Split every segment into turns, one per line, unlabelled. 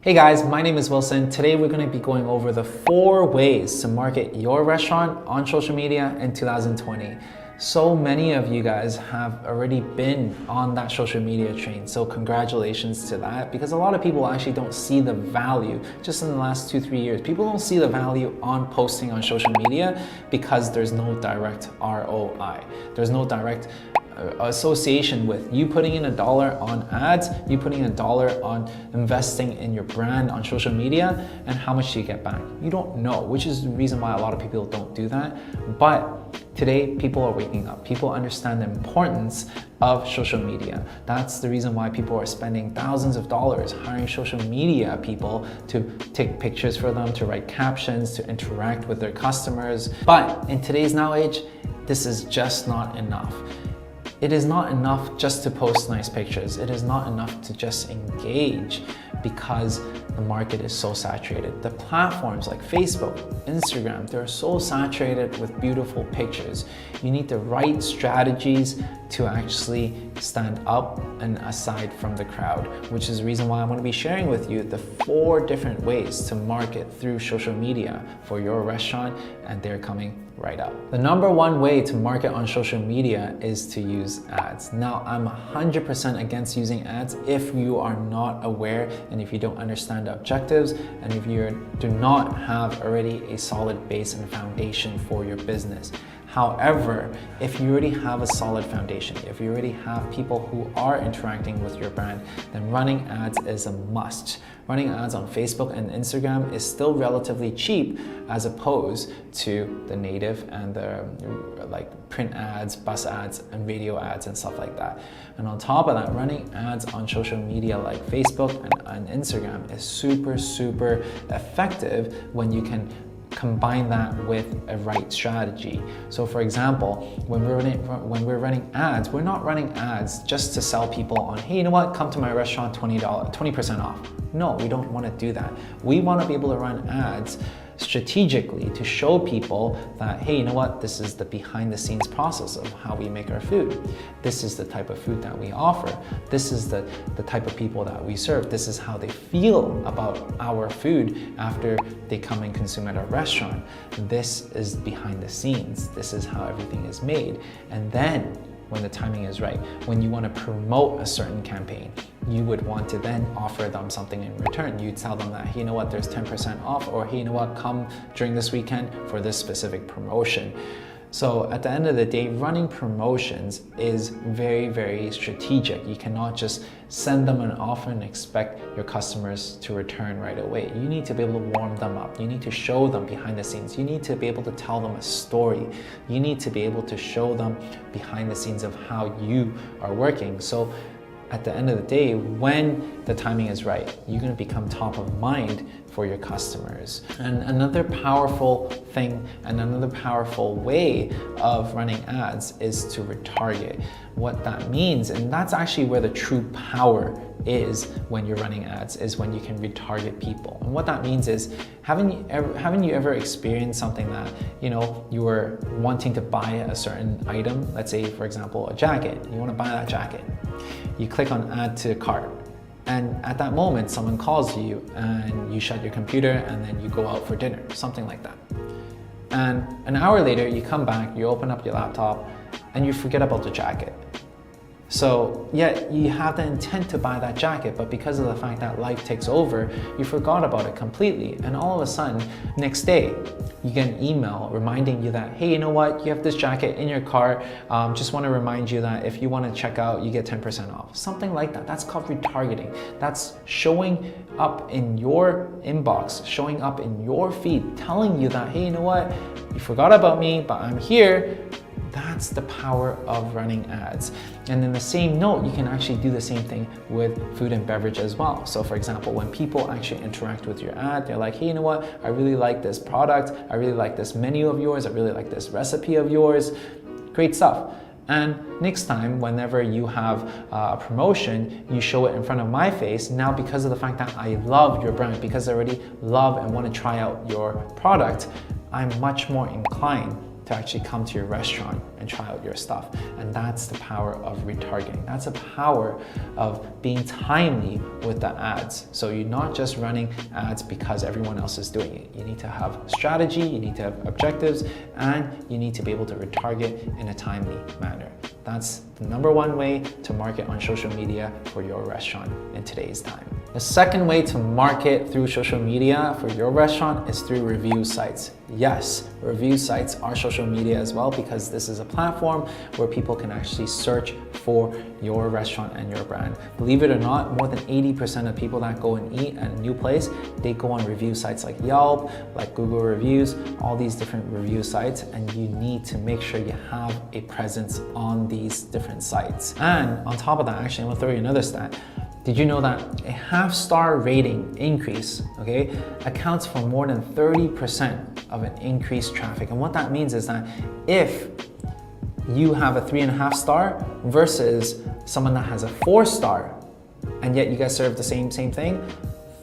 Hey guys, my name is Wilson. Today we're going to be going over the 4 ways to market your restaurant on social media in 2020. So many of you guys have already been on that social media train, so congratulations to that, because a lot of people actually don't see the value just in the last 2-3 years. People don't see the value on posting on social media because there's no direct ROI. There's no direct association with you putting in $1 on ads, you putting $1 on investing in your brand on social media, and how much do you get back? You don't know, which is the reason why a lot of people don't do that. But today, people are waking up. People understand the importance of social media. That's the reason why people are spending thousands of dollars hiring social media people to take pictures for them, to write captions, to interact with their customers. But in today's now age, this is just not enough. It is not enough just to post nice pictures. It is not enough to just engage because the market is so saturated. The platforms like Facebook, Instagram, they're so saturated with beautiful pictures. You need the right strategies to actually stand up and aside from the crowd, which is the reason why I want to be sharing with you the 4 different ways to market through social media for your restaurant, and they're coming right up. The number 1 way to market on social media is to use ads. Now, I'm 100% against using ads if you are not aware and if you don't understand the objectives and if you do not have already a solid base and foundation for your business. However, if you already have a solid foundation, if you already have people who are interacting with your brand, then running ads is a must. Running ads on Facebook and Instagram is still relatively cheap as opposed to the native and the like print ads, bus ads, and radio ads and stuff like that. And on top of that, running ads on social media like Facebook and Instagram is super effective when you can combine that with a right strategy. So for example, when we're running ads, we're not running ads just to sell people on, hey, you know what, come to my restaurant, $20% off. No, we don't want to do that. We want to be able to run ads strategically to show people that, hey, you know what, this is the behind the scenes process of how we make our food. This is the type of food that we offer. This is the type of people that we serve. This is how they feel about our food after they come and consume at our restaurant. This is behind the scenes. This is how everything is made. And then when the timing is right, when you want to promote a certain campaign, you would want to then offer them something in return. You tell them that, hey, you know what, there's 10% off, or hey, you know what, come during this weekend for this specific promotion. So at the end of the day, running promotions is very strategic. You cannot just send them an offer and expect your customers to return right away. You need to be able to warm them up. You need to show them behind the scenes. You need to be able to tell them a story. You need to be able to show them behind the scenes of how you are working. So at the end of the day, when the timing is right, you're going to become top of mind for your customers. And another powerful thing and another powerful way of running ads is to retarget. What that means, and that's actually where the true power is when you're running ads, is when you can retarget people. And what that means is, haven't you ever experienced something that, you know, you were wanting to buy a certain item, let's say for example a jacket, you want to buy that jacket. You click on add to cart, and at that moment someone calls you and you shut your computer and then you go out for dinner, something like that. And an hour later you come back, you open up your laptop and you forget about the jacket. So yet you have the intent to buy that jacket, but because of the fact that life takes over, you forgot about it completely. And all of a sudden, next day, you get an email reminding you that, hey, you know what, you have this jacket in your cart. Just want to remind you that if you want to check out, you get 10% off. Something like that. That's called retargeting. That's showing up in your inbox, showing up in your feed, telling you that, hey, you know what, you forgot about me, but I'm here. That's the power of running ads. And in the same note, you can actually do the same thing with food and beverage as well. So for example, when people actually interact with your ad, they're like, hey, you know what? I really like this product. I really like this menu of yours. I really like this recipe of yours. Great stuff. And next time, whenever you have a promotion, you show it in front of my face. Now, because of the fact that I love your brand, because I already love and want to try out your product, I'm much more inclined to actually come to your restaurant and try out your stuff. And that's the power of retargeting. That's the power of being timely with the ads. So you're not just running ads because everyone else is doing it. You need to have strategy, you need to have objectives, and you need to be able to retarget in a timely manner. That's the number one way to market on social media for your restaurant in today's time. The second way to market through social media for your restaurant is through review sites. Yes, review sites are social media as well, because this is a platform where people can actually search for your restaurant and your brand. Believe it or not, more than 80% of people that go and eat at a new place, they go on review sites like Yelp, like Google Reviews, all these different review sites, and you need to make sure you have a presence on these different sites. And on top of that, actually, I'm gonna throw you another stat. Did you know that a half-star rating increase, okay, accounts for more than 30% of an increased traffic? And what that means is that if you have a 3.5 star versus someone that has a 4 star, and yet you guys serve the same thing,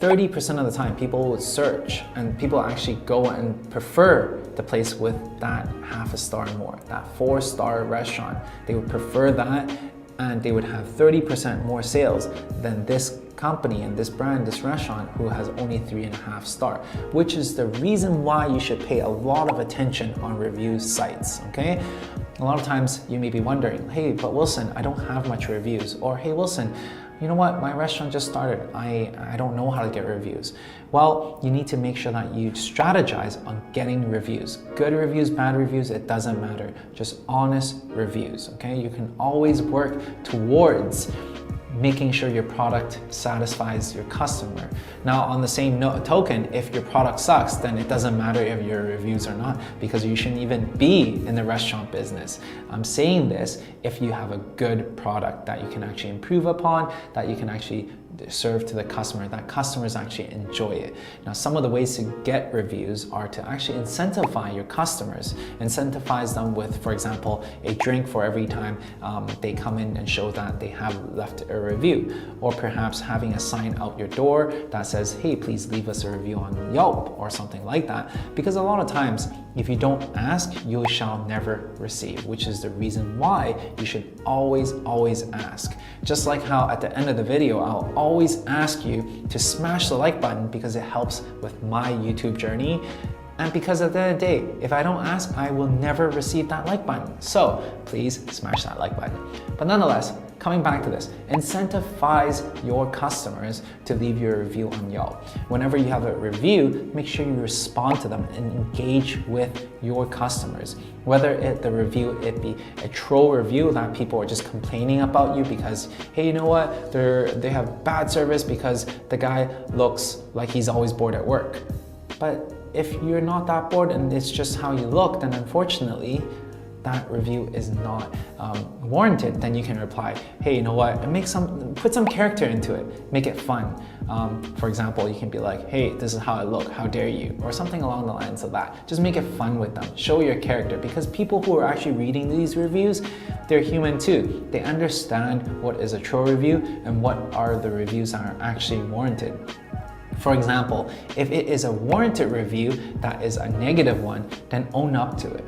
30% of the time people would search and people actually go and prefer the place with that half a star more, that 4-star restaurant. They would prefer that, and they would have 30% more sales than this company and this brand, this restaurant, who has only 3.5 star, which is the reason why you should pay a lot of attention on review sites, okay? A lot of times you may be wondering, hey, but Wilson, I don't have much reviews. Or, hey, Wilson, you know what, my restaurant just started. I don't know how to get reviews. Well, you need to make sure that you strategize on getting reviews. Good reviews, bad reviews, it doesn't matter. Just honest reviews, okay? You can always work towards making sure your product satisfies your customer. Now, on the same token, if your product sucks, then it doesn't matter if your reviews are not, because you shouldn't even be in the restaurant business. I'm saying this if you have a good product that you can actually improve upon, that you can actually serve to the customer, that customers actually enjoy it. Now, some of the ways to get reviews are to actually incentivize your customers, incentivize them with, for example, a drink for every time they come in and show that they have left a review, or perhaps having a sign out your door that says, hey, please leave us a review on Yelp or something like that. Because a lot of times, if you don't ask, you shall never receive, which is the reason why you should always ask. Just like how at the end of the video, I'll always ask you to smash the like button because it helps with my YouTube journey. And because at the end of the day, if I don't ask, I will never receive that like button. So please smash that like button. But nonetheless, coming back to this, incentivize your customers to leave your review on Yelp. Whenever you have a review, make sure you respond to them and engage with your customers. Whether the review be a troll review that people are just complaining about you because, hey, you know what, they have bad service because the guy looks like he's always bored at work. But if you're not that bored and it's just how you look, then unfortunately, that review is not warranted. Then you can reply, hey, you know what, and put some character into it, make it fun. For example, you can be like, hey, this is how I look, how dare you, or something along the lines of that. Just make it fun with them, show your character, because people who are actually reading these reviews, they're human too. They understand what is a troll review and what are the reviews that are actually warranted. For example, if it is a warranted review that is a negative one, then own up to it.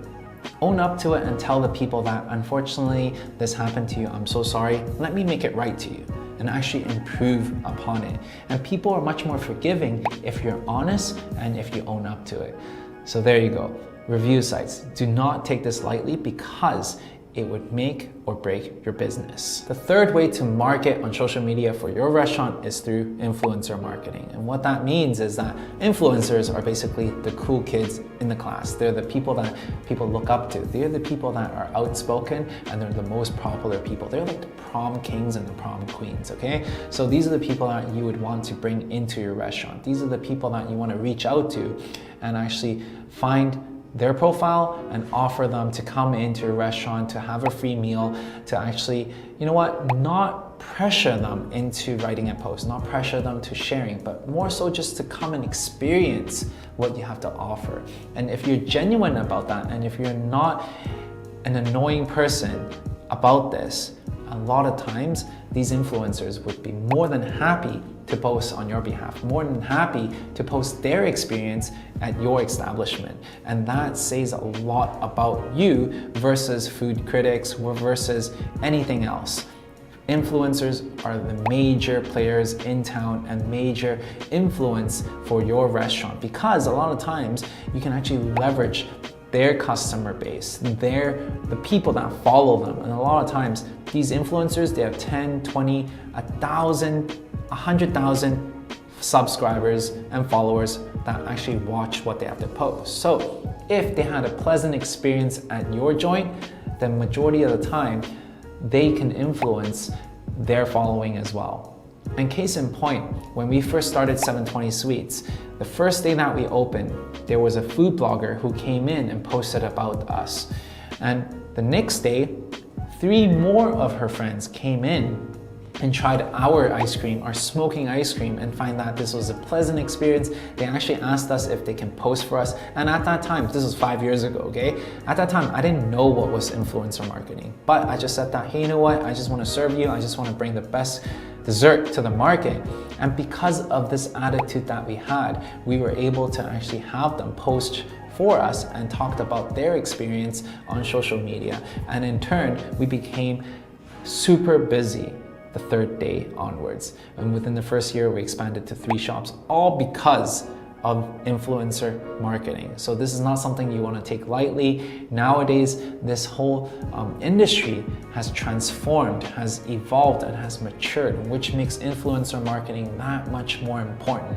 Own up to it and tell the people that, unfortunately, this happened to you, I'm so sorry, let me make it right to you, and actually improve upon it. And people are much more forgiving if you're honest and if you own up to it. So there you go. Review sites. Do not take this lightly, because it would make or break your business. The third way to market on social media for your restaurant is through influencer marketing. And what that means is that influencers are basically the cool kids in the class. They're the people that people look up to. They're the people that are outspoken, and they're the most popular people. They're like the prom kings and the prom queens, okay? So these are the people that you would want to bring into your restaurant. These are the people that you want to reach out to and actually find their profile and offer them to come into your restaurant, to have a free meal, to actually, you know what, not pressure them into writing a post, not pressure them to sharing, but more so just to come and experience what you have to offer. And if you're genuine about that, and if you're not an annoying person about this, a lot of times these influencers would be more than happy to post on your behalf, more than happy to post their experience at your establishment. And that says a lot about you versus food critics or versus anything else. Influencers are the major players in town and major influence for your restaurant, because a lot of times you can actually leverage their customer base, the people that follow them. And a lot of times these influencers, they have 10, 20, 1,000, 100,000 subscribers and followers that actually watch what they have to post. So if they had a pleasant experience at your joint, then majority of the time they can influence their following as well. And case in point, when we first started 720 Sweets, the first day that we opened, there was a food blogger who came in and posted about us. And the next day, 3 more of her friends came in and tried our ice cream, our smoking ice cream, and find that this was a pleasant experience. They actually asked us if they can post for us. And at that time, this was 5 years ago, okay? At that time, I didn't know what was influencer marketing, but I just said that, hey, you know what? I just want to serve you. I just want to bring the best dessert to the market. And because of this attitude that we had, we were able to actually have them post for us and talked about their experience on social media. And in turn, we became super busy the 3rd day onwards. And within the first year, we expanded to 3 shops, all because of influencer marketing. So this is not something you want to take lightly. Nowadays, this whole industry has transformed, has evolved, and has matured, which makes influencer marketing that much more important.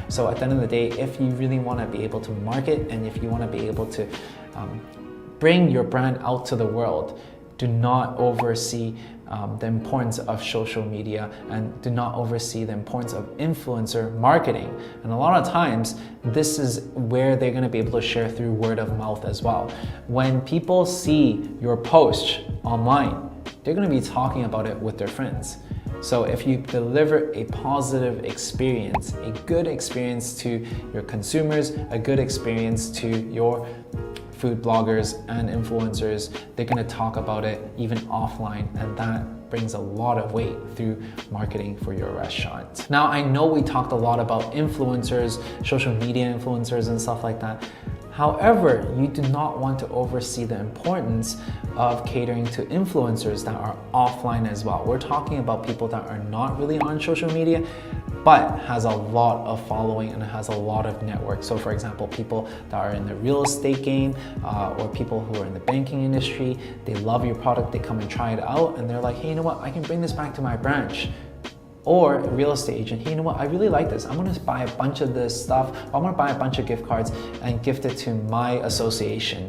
So at the end of the day, if you really want to be able to market and if you want to be able to bring your brand out to the world, do not oversee the importance of social media and do not oversee the importance of influencer marketing. And a lot of times, this is where they're going to be able to share through word of mouth as well. When people see your post online, they're going to be talking about it with their friends. So if you deliver a positive experience, a good experience to your consumers, a good experience to your food bloggers and influencers, they're going to talk about it even offline, and that brings a lot of weight through marketing for your restaurant. Now, I know we talked a lot about influencers, social media influencers and stuff like that. However, you do not want to oversee the importance of catering to influencers that are offline as well. We're talking about people that are not really on social media, but has a lot of following and has a lot of network. So for example, people that are in the real estate game or people who are in the banking industry, they love your product, they come and try it out and they're like, hey, you know what, I can bring this back to my branch. Or a real estate agent, hey, you know what, I really like this. I'm gonna buy a bunch of this stuff. I'm gonna buy a bunch of gift cards and gift it to my association.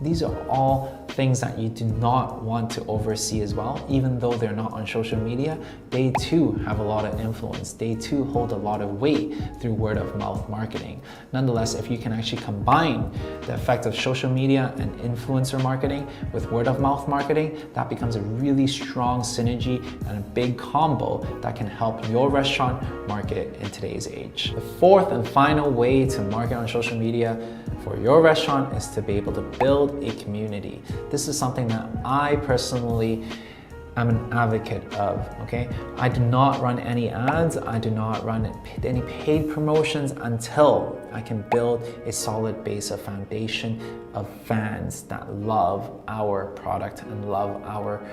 These are all things that you do not want to oversee as well. Even though they're not on social media, they too have a lot of influence. They too hold a lot of weight through word of mouth marketing. Nonetheless, if you can actually combine the effect of social media and influencer marketing with word of mouth marketing, that becomes a really strong synergy and a big combo that can help your restaurant market in today's age. The 4th and final way to market on social media for your restaurant is to be able to build a community. This is something that I personally am an advocate of, okay? I do not run any ads, I do not run any paid promotions until I can build a solid base of foundation of fans that love our product and love our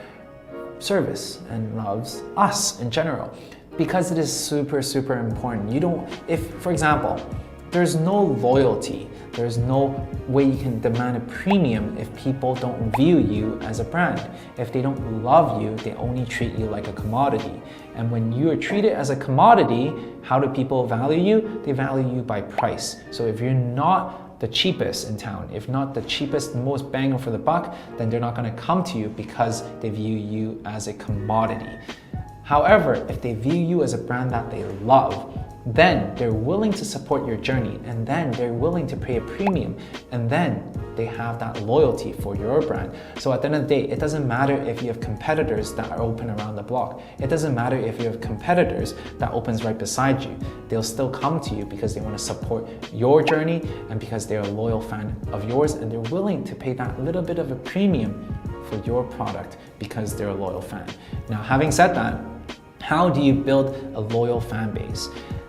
service and loves us in general. Because it is super, super important. You don't, if, for example, there's no loyalty, there's no way you can demand a premium if people don't view you as a brand. If they don't love you, they only treat you like a commodity. And when you are treated as a commodity, how do people value you? They value you by price. So if you're not the cheapest in town, if not the cheapest, most bang for the buck, then they're not gonna come to you because they view you as a commodity. However, if they view you as a brand that they love, then they're willing to support your journey, and then they're willing to pay a premium, and then they have that loyalty for your brand. So at the end of the day, it doesn't matter if you have competitors that are open around the block. It doesn't matter if you have competitors that opens right beside you. They'll still come to you because they want to support your journey and because they're a loyal fan of yours, and they're willing to pay that little bit of a premium for your product because they're a loyal fan. Now, having said that, how do you build a loyal fan base?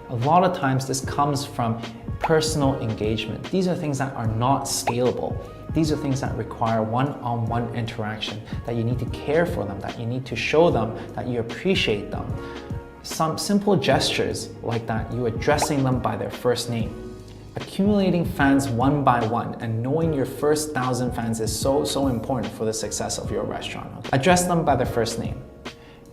A lot of times this comes from personal engagement. These are things that are not scalable. These are things that require one-on-one interaction, that you need to care for them, that you need to show them that you appreciate them. Some simple gestures like that, you addressing them by their first name. Accumulating fans one by one and knowing your first 1,000 fans is so important for the success of your restaurant. Address them by their first name.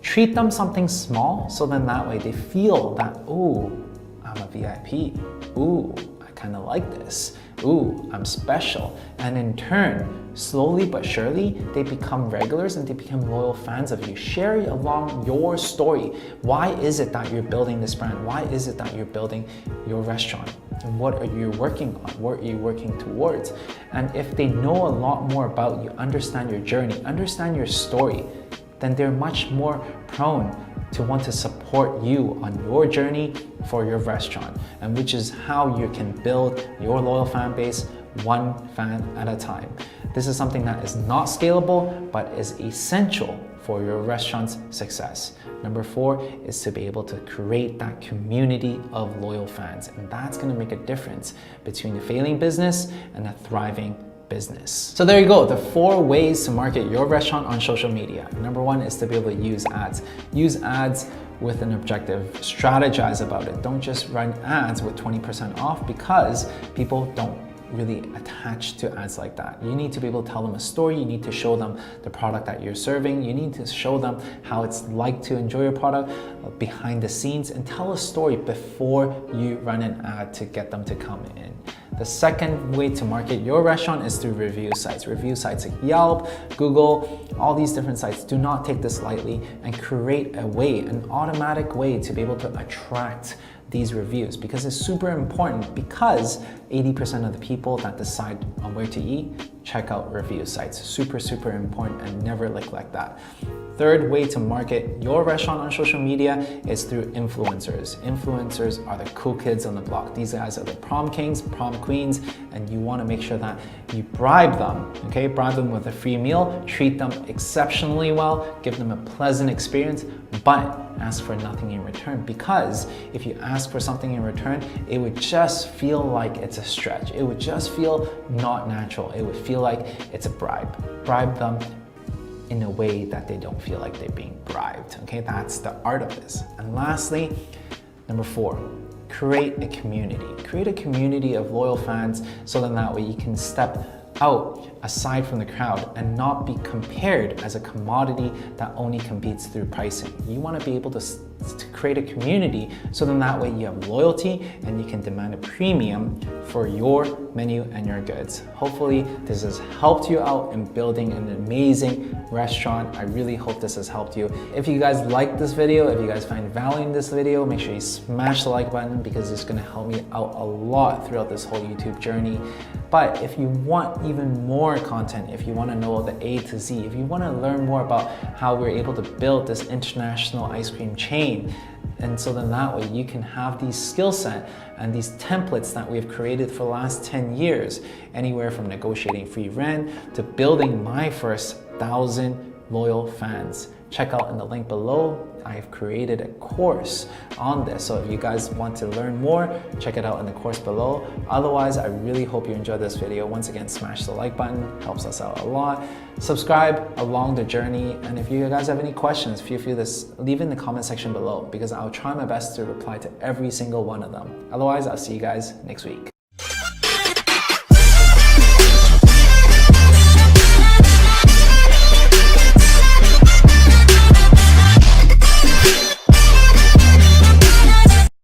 Treat them something small, so then that way they feel that, ooh, I'm a VIP. Ooh, I kind of like this. Ooh, I'm special. And in turn, slowly but surely, they become regulars and they become loyal fans of you. Share along your story. Why is it that you're building this brand? Why is it that you're building your restaurant? And what are you working on? What are you working towards? And if they know a lot more about you, understand your journey, understand your story, then they're much more prone to want to support you on your journey for your restaurant, and which is how you can build your loyal fan base one fan at a time. This is something that is not scalable, but is essential for your restaurant's success. Number 4 is to be able to create that community of loyal fans, and that's gonna make a difference between a failing business and a thriving business. So there you go, the 4 ways to market your restaurant on social media. Number 1 is to be able to use ads. Use ads with an objective. Strategize about it. Don't just run ads with 20% off, because people don't really attach to ads like that. You need to be able to tell them a story. You need to show them the product that you're serving. You need to show them how it's like to enjoy your product behind the scenes, and tell a story before you run an ad to get them to come in. The second way to market your restaurant is through review sites. Review sites like Yelp, Google, all these different sites. Do not take this lightly, and create a way, an automatic way to be able to attract these reviews, because it's super important, because 80% of the people that decide on where to eat check out review sites. Super important, and never neglect that. Third way to market your restaurant on social media is through influencers. Influencers are the cool kids on the block. These guys are the prom kings, prom queens, and you want to make sure that you bribe them, okay? Bribe them with a free meal, treat them exceptionally well, give them a pleasant experience, but ask for nothing in return, because if you ask for something in return, it would just feel like it's a stretch. It would just feel not natural. It would feel like it's a bribe. Bribe them in a way that they don't feel like they're being bribed, okay? That's the art of this. And lastly, number 4, create a community. Create a community of loyal fans, so then that way you can step out aside from the crowd and not be compared as a commodity that only competes through pricing. You want to be able to create a community, so then that way you have loyalty and you can demand a premium for your menu and your goods. Hopefully this has helped you out in building an amazing restaurant. I really hope this has helped you. If you guys like this video, if you guys find value in this video, make sure you smash the like button, because it's going to help me out a lot throughout this whole YouTube journey. But if you want even more content, if you want to know the A to Z, if you want to learn more about how we're able to build this international ice cream chain, and so then that way you can have these skill set and these templates that we've created for the last 10 years, anywhere from negotiating free rent to building my first 1,000 loyal fans. Check out in the link below. I've created a course on this, so if you guys want to learn more, check it out in the course below. Otherwise, I really hope you enjoyed this video. Once again, smash the like button, helps us out a lot. Subscribe along the journey, and if you guys have any questions, feel free to leave in the comment section below, because I'll try my best to reply to every single one of them. Otherwise, I'll see you guys next week.